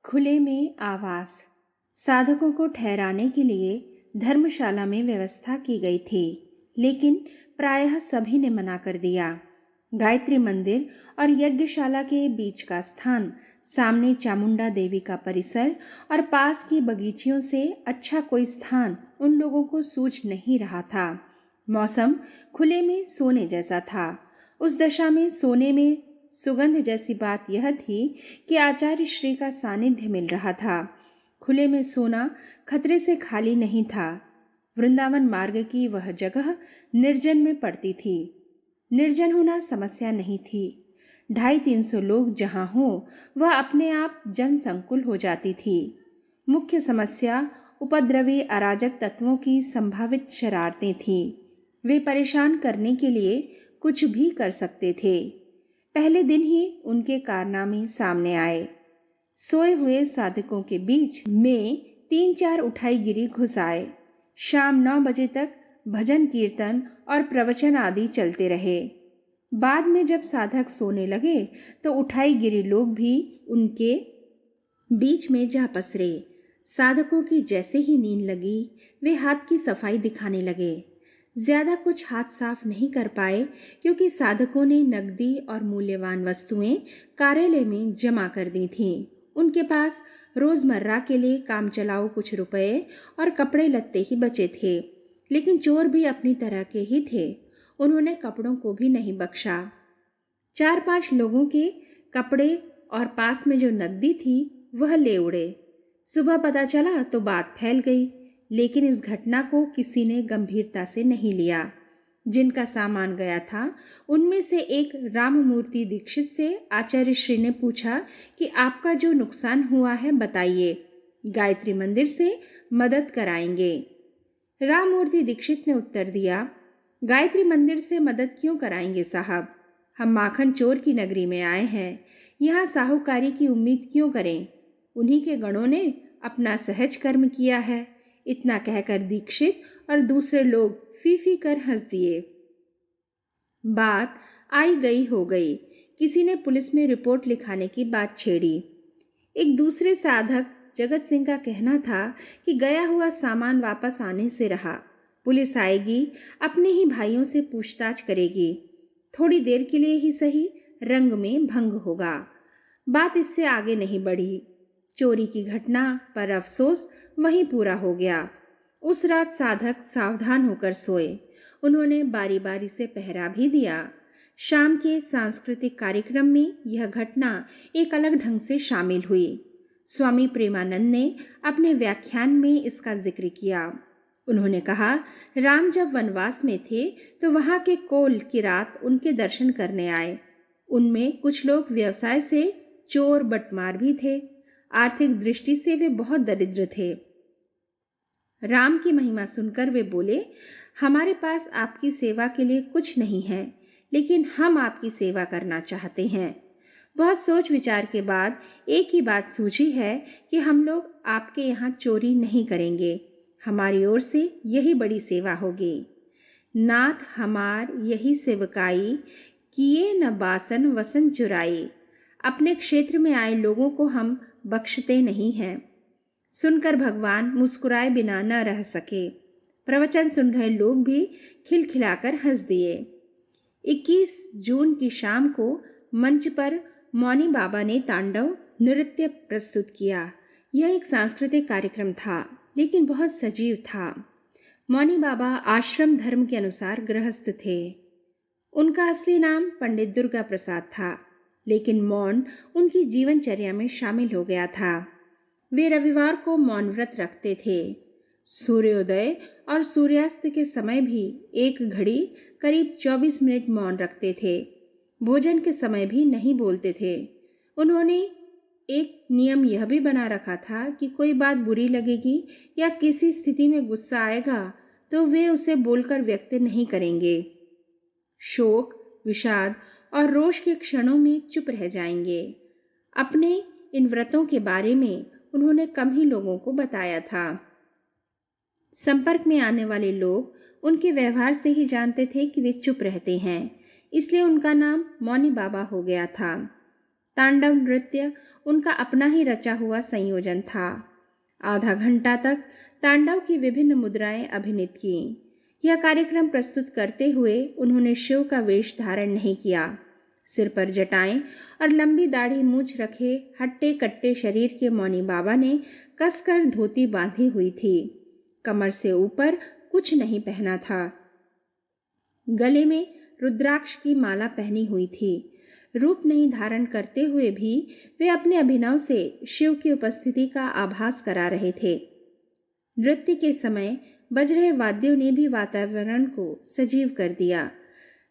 खुले में आवास। साधकों को ठहराने के लिए धर्मशाला में व्यवस्था की गई थी, लेकिन प्रायः सभी ने मना कर दिया। गायत्री मंदिर और यज्ञशाला के बीच का स्थान, सामने चामुंडा देवी का परिसर और पास की बगीचियों से अच्छा कोई स्थान उन लोगों को सूझ नहीं रहा था। मौसम खुले में सोने जैसा था। उस दशा में सोने में सुगंध जैसी बात यह थी कि आचार्य श्री का सानिध्य मिल रहा था। खुले में सोना खतरे से खाली नहीं था। वृंदावन मार्ग की वह जगह निर्जन में पड़ती थी। निर्जन होना समस्या नहीं थी। 250-300 लोग जहां हो वह अपने आप जनसंकुल हो जाती थी। मुख्य समस्या उपद्रवी अराजक तत्वों की संभावित शरारतें थीं। वे परेशान करने के लिए कुछ भी कर सकते थे। पहले दिन ही उनके कारनामे सामने आए। सोए हुए साधकों के बीच में 3-4 उठाईगिरी घुस आए। शाम 9 बजे तक भजन कीर्तन और प्रवचन आदि चलते रहे। बाद में जब साधक सोने लगे तो उठाईगिरी लोग भी उनके बीच में जा पसरे। साधकों की जैसे ही नींद लगी, वे हाथ की सफाई दिखाने लगे। ज्यादा कुछ हाथ साफ नहीं कर पाए, क्योंकि साधकों ने नकदी और मूल्यवान वस्तुएं कार्यालय में जमा कर दी थीं। उनके पास रोजमर्रा के लिए काम चलाओ कुछ रुपए और कपड़े लत्ते ही बचे थे, लेकिन चोर भी अपनी तरह के ही थे। उन्होंने कपड़ों को भी नहीं बख्शा। 4-5 लोगों के कपड़े और पास में जो नकदी थी वह ले उड़े। सुबह पता चला तो बात फैल गई, लेकिन इस घटना को किसी ने गंभीरता से नहीं लिया। जिनका सामान गया था उनमें से एक राममूर्ति दीक्षित से आचार्य श्री ने पूछा कि आपका जो नुकसान हुआ है बताइए, गायत्री मंदिर से मदद कराएंगे। राममूर्ति दीक्षित ने उत्तर दिया, गायत्री मंदिर से मदद क्यों कराएंगे साहब, हम माखन चोर की नगरी में आए हैं, यहाँ साहूकारी की उम्मीद क्यों करें। उन्हीं के गणों ने अपना सहज कर्म किया है। इतना कहकर दीक्षित और दूसरे लोग फी कर हंस दिए। बात आई गई हो गई। किसी ने पुलिस में रिपोर्ट लिखाने की बात छेड़ी। एक दूसरे साधक जगत सिंह का कहना था कि गया हुआ सामान वापस आने से रहा। पुलिस आएगी, अपने ही भाइयों से पूछताछ करेगी। थोड़ी देर के लिए ही सही, रंग में भंग होगा। बात इससे आगे नहीं बढ़ी। चोरी की घटना पर अफसोस वहीं पूरा हो गया। उस रात साधक सावधान होकर सोए। उन्होंने बारी बारी से पहरा भी दिया। शाम के सांस्कृतिक कार्यक्रम में यह घटना एक अलग ढंग से शामिल हुई। स्वामी प्रेमानंद ने अपने व्याख्यान में इसका जिक्र किया। उन्होंने कहा, राम जब वनवास में थे तो वहां के कोल की रात उनके दर्शन करने आए। उनमें कुछ लोग व्यवसाय से चोर बटमार भी थे। आर्थिक दृष्टि से वे बहुत दरिद्र थे। राम की महिमा सुनकर वे बोले, हमारे पास आपकी सेवा के लिए कुछ नहीं है, लेकिन हम आपकी सेवा करना चाहते हैं। बहुत सोच विचार के बाद एक ही बात सूझी है कि हम लोग आपके यहाँ चोरी नहीं करेंगे। हमारी ओर से यही बड़ी सेवा होगी। नाथ हमार यही सेवकाई, किए न बासन वसन चुराई। अपने क्षेत्र में आए लोगों को हम बख्शते नहीं हैं। सुनकर भगवान मुस्कुराए बिना न रह सके। प्रवचन सुन रहे लोग भी खिलखिलाकर हंस दिए। 21 जून की शाम को मंच पर मौनी बाबा ने तांडव नृत्य प्रस्तुत किया। यह एक सांस्कृतिक कार्यक्रम था, लेकिन बहुत सजीव था। मौनी बाबा आश्रम धर्म के अनुसार गृहस्थ थे। उनका असली नाम पंडित दुर्गा प्रसाद था, लेकिन मौन उनकी जीवनचर्या में शामिल हो गया था। वे रविवार को मौन व्रत रखते थे। सूर्योदय और सूर्यास्त के समय भी एक घड़ी करीब 24 मिनट मौन रखते थे। भोजन के समय भी नहीं बोलते थे। उन्होंने एक नियम यह भी बना रखा था कि कोई बात बुरी लगेगी या किसी स्थिति में गुस्सा आएगा तो वे उसे बोलकर व्यक्त नहीं करेंगे। शोक, विषाद और रोष के क्षणों में चुप रह जाएंगे। अपने इन व्रतों के बारे में उन्होंने कम ही लोगों को बताया था। संपर्क में आने वाले लोग उनके व्यवहार से ही जानते थे कि वे चुप रहते हैं, इसलिए उनका नाम मौनी बाबा हो गया था। तांडव नृत्य उनका अपना ही रचा हुआ संयोजन था। आधा घंटा तक तांडव की विभिन्न मुद्राएं अभिनीत की। यह कार्यक्रम प्रस्तुत करते हुए उन्होंने शिव का वेश धारण नहीं किया। सिर पर जटाएं और लंबी दाढ़ी मूछ रखे हट्टे कट्टे शरीर के मौनी बाबा ने कसकर धोती बांधी हुई थी। कमर से ऊपर कुछ नहीं पहना था। गले में रुद्राक्ष की माला पहनी हुई थी। रूप नहीं धारण करते हुए भी वे अपने अभिनव से शिव की उपस्थिति का आभास करा रहे थे। नृत्य के समय बज रहे वाद्यों ने भी वातावरण को सजीव कर दिया।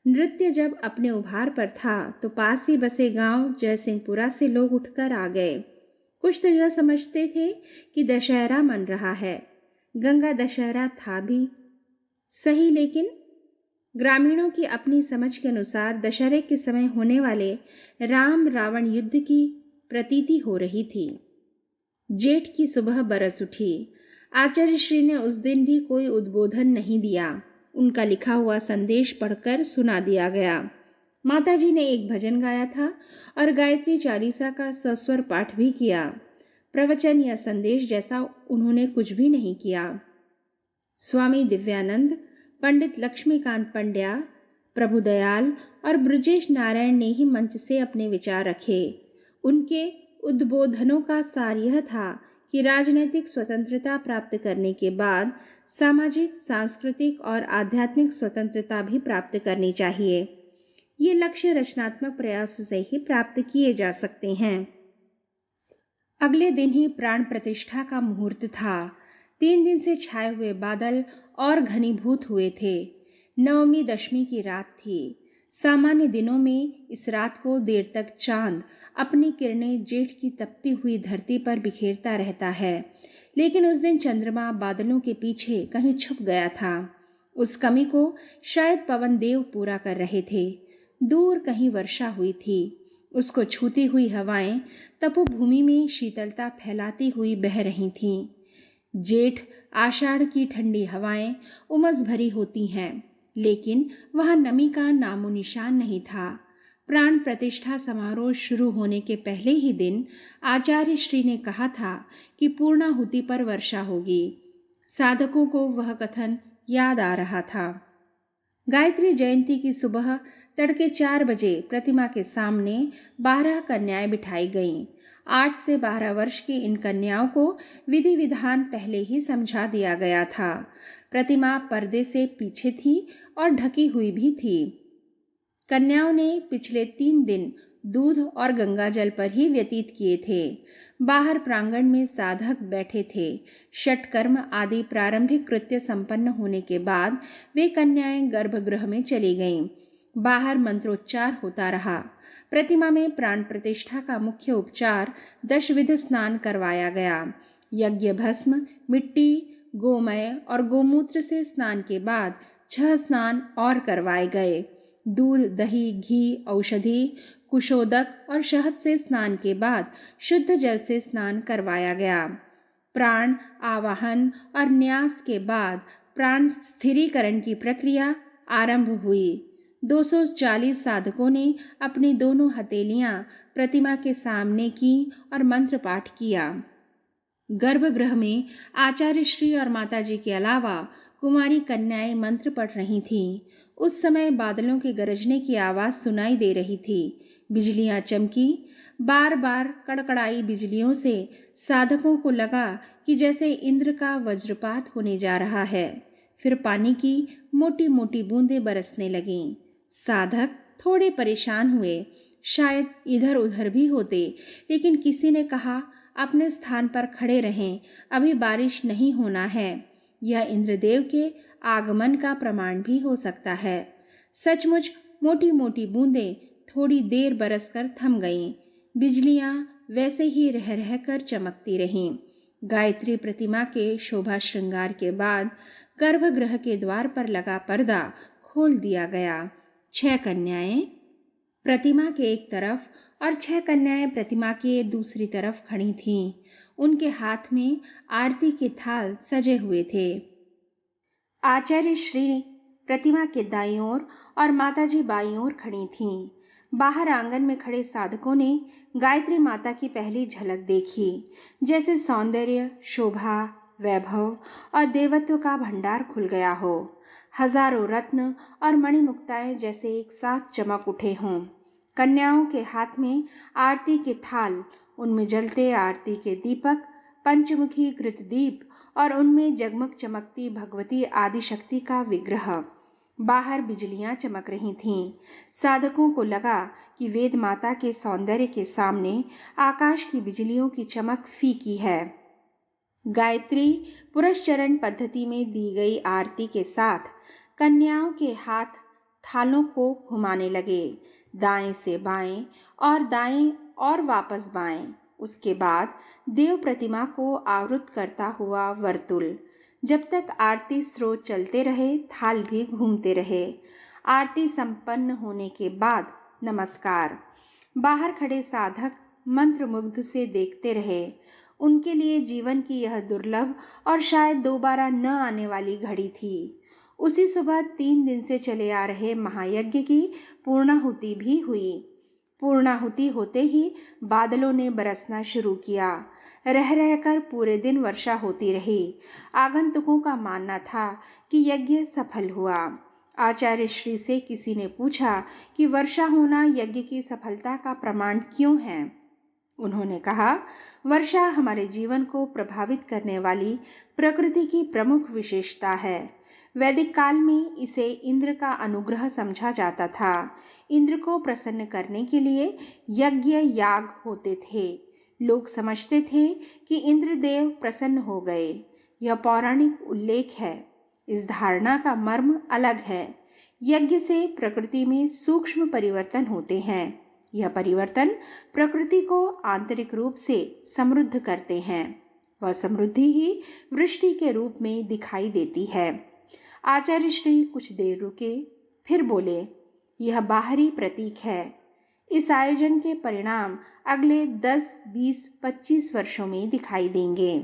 नृत्य जब अपने उभार पर था तो पास ही बसे गांव जयसिंहपुरा से लोग उठकर आ गए। कुछ तो यह समझते थे कि दशहरा मन रहा है। गंगा दशहरा था भी सही, लेकिन ग्रामीणों की अपनी समझ के अनुसार दशहरे के समय होने वाले राम रावण युद्ध की प्रतीति हो रही थी। जेठ की सुबह बरस उठी। आचार्य श्री ने उस दिन भी कोई उद्बोधन नहीं दिया। उनका लिखा हुआ संदेश पढ़कर सुना दिया गया। माताजी ने एक भजन गाया था और गायत्री चालीसा का सस्वर पाठ भी किया। प्रवचन या संदेश जैसा उन्होंने कुछ भी नहीं किया। स्वामी दिव्यानंद, पंडित लक्ष्मीकांत पंड्या, प्रभुदयाल और ब्रजेश नारायण ने ही मंच से अपने विचार रखे। उनके उद्बोधनों का सार यह था कि राजनीतिक स्वतंत्रता प्राप्त करने के बाद सामाजिक, सांस्कृतिक और आध्यात्मिक स्वतंत्रता भी प्राप्त करनी चाहिए। ये लक्ष्य रचनात्मक प्रयासों से ही प्राप्त किए जा सकते हैं। अगले दिन ही प्राण प्रतिष्ठा का मुहूर्त था। 3 दिन से छाए हुए बादल और घनीभूत हुए थे। नवमी दशमी की रात थी। सामान्य दिनों में इस रात को देर तक चांद अपनी किरणें जेठ की तपती हुई धरती पर बिखेरता रहता है, लेकिन उस दिन चंद्रमा बादलों के पीछे कहीं छुप गया था। उस कमी को शायद पवन देव पूरा कर रहे थे। दूर कहीं वर्षा हुई थी। उसको छूती हुई हवाएं तपोभूमि में शीतलता फैलाती हुई बह रही थीं। जेठ आषाढ़ की ठंडी हवाएं उमस भरी होती हैं, लेकिन वहां नमी का नामो निशान नहीं था। प्राण प्रतिष्ठा समारोह शुरू होने के पहले ही दिन आचार्य श्री ने कहा था कि पूर्णाहुति पर वर्षा होगी। साधकों को वह कथन याद आ रहा था। गायत्री जयंती की सुबह तड़के 4 बजे प्रतिमा के सामने 12 कन्याएं बिठाई गईं। 8 से 12 वर्ष की इन कन्याओं को विधि विधान पहले ही समझा दिया गया था। प्रतिमा पर्दे से पीछे थी और ढकी हुई भी थी। कन्याओं ने पिछले 3 दिन दूध और गंगा जल पर ही व्यतीत किए थे। बाहर प्रांगण में साधक बैठे थे। षटकर्म आदि प्रारंभिक कृत्य संपन्न होने के बाद वे कन्याएं गर्भगृह में चली गईं। बाहर मंत्रोच्चार होता रहा। प्रतिमा में प्राण प्रतिष्ठा का मुख्य उपचार दशविध स्नान करवाया गया। यज्ञ भस्म, मिट्टी, गोमय और गोमूत्र से स्नान के बाद 6 स्नान और करवाए गए। दूध, दही, घी, औषधि, कुशोदक और शहद से स्नान के बाद शुद्ध जल से स्नान करवाया गया। प्राण आवाहन और न्यास के बाद प्राण स्थिरीकरण की प्रक्रिया आरंभ हुई। 240 साधकों ने अपनी दोनों हथेलियां प्रतिमा के सामने की और मंत्र पाठ किया। गर्भगृह में आचार्य श्री और माताजी के अलावा कुमारी कन्याएं मंत्र पढ़ रही थीं। उस समय बादलों के गरजने की आवाज सुनाई दे रही थी। बिजलियां चमकी। बार बार कड़कड़ाई बिजलियों से साधकों को लगा कि जैसे इंद्र का वज्रपात होने जा रहा है। फिर पानी की मोटी मोटी बूंदें बरसने लगीं। साधक थोड़े परेशान हुए। शायद इधर उधर भी होते, लेकिन किसी ने कहा, अपने स्थान पर खड़े रहें, अभी बारिश नहीं होना है। यह इंद्रदेव के आगमन का प्रमाण भी हो सकता है। सचमुच मोटी मोटी बूंदें थोड़ी देर बरसकर थम गईं। बिजलियां वैसे ही रह रहकर चमकती रहीं। गायत्री प्रतिमा के शोभा श्रृंगार के बाद गर्भगृह के द्वार पर लगा पर्दा खोल दिया गया। 6 कन्याएं प्रतिमा के एक तरफ और 6 कन्याएं प्रतिमा के दूसरी तरफ खड़ी थीं। उनके हाथ में आरती के थाल सजे हुए थे। आचार्य श्री प्रतिमा के दाईं ओर और माताजी बाईं ओर खड़ी थीं। बाहर आंगन में खड़े साधकों ने गायत्री माता की पहली झलक देखी। जैसे सौंदर्य, शोभा, वैभव और देवत्व का भंडार खुल गया हो। हजारों रत्न और मणिमुक्ताएं जैसे एक साथ चमक उठे हों। कन्याओं के हाथ में आरती के थाल, उनमें जलते आरती के दीपक, पंचमुखी कृत दीप और उनमें जगमग चमकती भगवती आदिशक्ति का विग्रह। बाहर बिजलियां चमक रही थीं। साधकों को लगा कि वेद माता के सौंदर्य के सामने आकाश की बिजलियों की चमक फीकी है। गायत्री पुरस्चरण पद्धति में दी गई आरती के साथ कन्याओं के हाथ थालों को घुमाने लगे, दाएं से बाएं और दाएं और वापस बाएं। उसके बाद देव प्रतिमा को आवृत करता हुआ वर्तुल। जब तक आरती स्रोत चलते रहे, थाल भी घूमते रहे। आरती संपन्न होने के बाद नमस्कार। बाहर खड़े साधक मंत्रमुग्ध से देखते रहे। उनके लिए जीवन की यह दुर्लभ और शायद दोबारा न आने वाली घड़ी थी। उसी सुबह 3 दिन से चले आ रहे महायज्ञ की पूर्णाहुति भी हुई। पूर्णाहुति होते ही बादलों ने बरसना शुरू किया। रह रहकर पूरे दिन वर्षा होती रही। आगंतुकों का मानना था कि यज्ञ सफल हुआ। आचार्य श्री से किसी ने पूछा कि वर्षा होना यज्ञ की सफलता का प्रमाण क्यों है। उन्होंने कहा, वर्षा हमारे जीवन को प्रभावित करने वाली प्रकृति की प्रमुख विशेषता है। वैदिक काल में इसे इंद्र का अनुग्रह समझा जाता था। इंद्र को प्रसन्न करने के लिए यज्ञ याग होते थे। लोग समझते थे कि इंद्रदेव प्रसन्न हो गए। यह पौराणिक उल्लेख है। इस धारणा का मर्म अलग है। यज्ञ से प्रकृति में सूक्ष्म परिवर्तन होते हैं। यह परिवर्तन प्रकृति को आंतरिक रूप से समृद्ध करते हैं। वह समृद्धि ही वृष्टि के रूप में दिखाई देती है। आचार्य श्री कुछ देर रुके, फिर बोले, यह बाहरी प्रतीक है। इस आयोजन के परिणाम अगले 10, 20, 25 वर्षों में दिखाई देंगे।